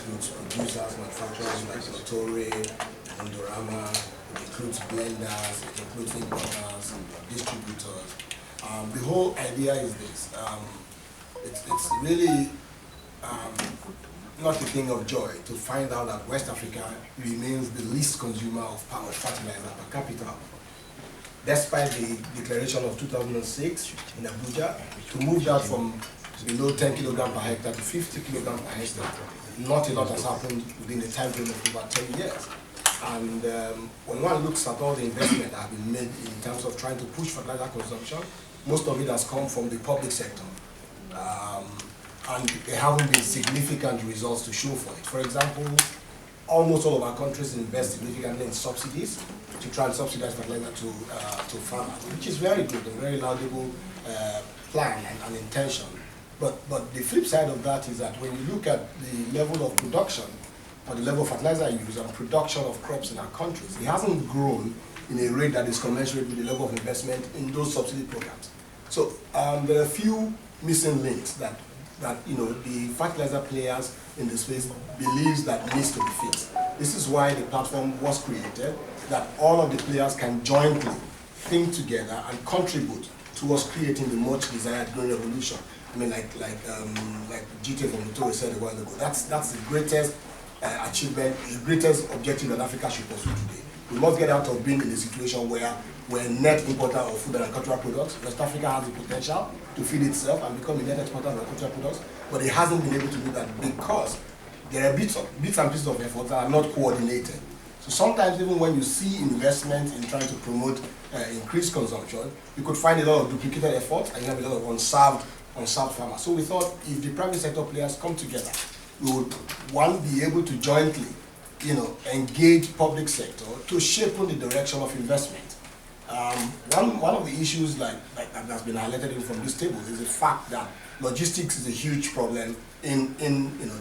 includes producers, manufacturers like Torre, Indorama, it includes blenders, it includes importers, distributors. The whole idea is this. It's really not a thing of joy to find out that West Africa remains the least consumer of fertilizer per capita. Despite the declaration of 2006 in Abuja, to move that from below 10 kilograms per hectare to 50 kilograms per hectare, not a lot has happened within the time frame of about 10 years. And when one looks at all the investment that have been made in terms of trying to push fertilizer consumption, most of it has come from the public sector. And there haven't been significant results to show for it. For example, almost all of our countries invest significantly in subsidies to try and subsidize fertilizer to farmers, which is very good, a very laudable plan and intention. But the flip side of that is that when you look at the level of production, or the level of fertilizer use and production of crops in our countries, it hasn't grown in a rate that is commensurate with the level of investment in those subsidy programs. So there are a few missing links that the fertilizer players in the space believes that needs to be fixed. This is why the platform was created, that all of the players can jointly think together and contribute towards creating the much desired green revolution. I mean, like GT from Mutori said a while ago, that's the greatest achievement, the greatest objective that Africa should pursue today. We must get out of being in a situation where we're a net importer of food and agricultural products. West Africa has the potential to feed itself and become a net exporter of agricultural products, but it hasn't been able to do that because there are bits and pieces of effort that are not coordinated. So sometimes even when you see investment in trying to promote increased consumption, you could find a lot of duplicated efforts and you have a lot of unserved farmers. So we thought if the private sector players come together, we would, one, be able to jointly engage public sector to shape on the direction of investment. One of the issues like that has been highlighted from this table is the fact that logistics is a huge problem in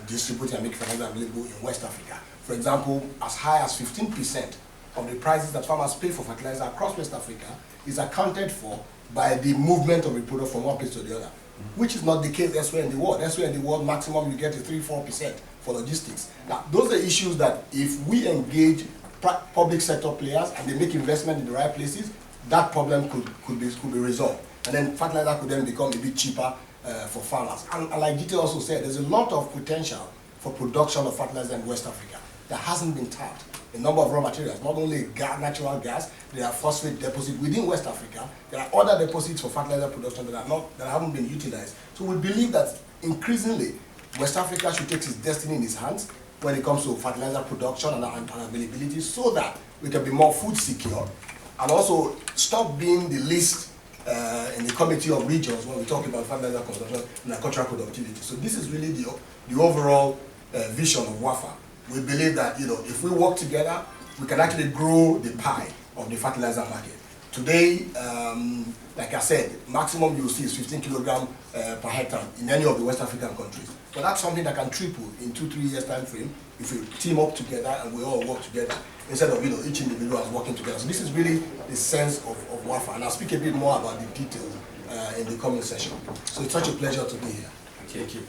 distributing and making fertilizer available in West Africa. For example, as high as 15% of the prices that farmers pay for fertilizer across West Africa is accounted for by the movement of the product from one place to the other, which is not the case elsewhere in the world. Elsewhere in the world, maximum you get a 3-4% for logistics. Now, those are issues that if we engage public sector players and they make investment in the right places, that problem could be resolved. And then fertilizer could then become a bit cheaper for farmers. And like GT also said, there's a lot of potential for production of fertilizer in West Africa that hasn't been tapped. A number of raw materials, not only natural gas, there are phosphate deposits within West Africa. There are other deposits for fertilizer production that haven't been utilized. So we believe that increasingly West Africa should take its destiny in its hands when it comes to fertilizer production and availability, so that we can be more food secure and also stop being the least in the committee of regions when we talk about fertilizer consumption and agricultural productivity. So this is really the overall vision of WAFA. We believe that if we work together, we can actually grow the pie of the fertilizer market. Today, like I said, maximum you see is 15 kilograms per hectare in any of the West African countries. But that's something that can triple in 2-3 years time frame if we team up together and we all work together instead of each individual is working together. So this is really the sense of WAFA, and I'll speak a bit more about the details in the coming session. So it's such a pleasure to be here. Thank you.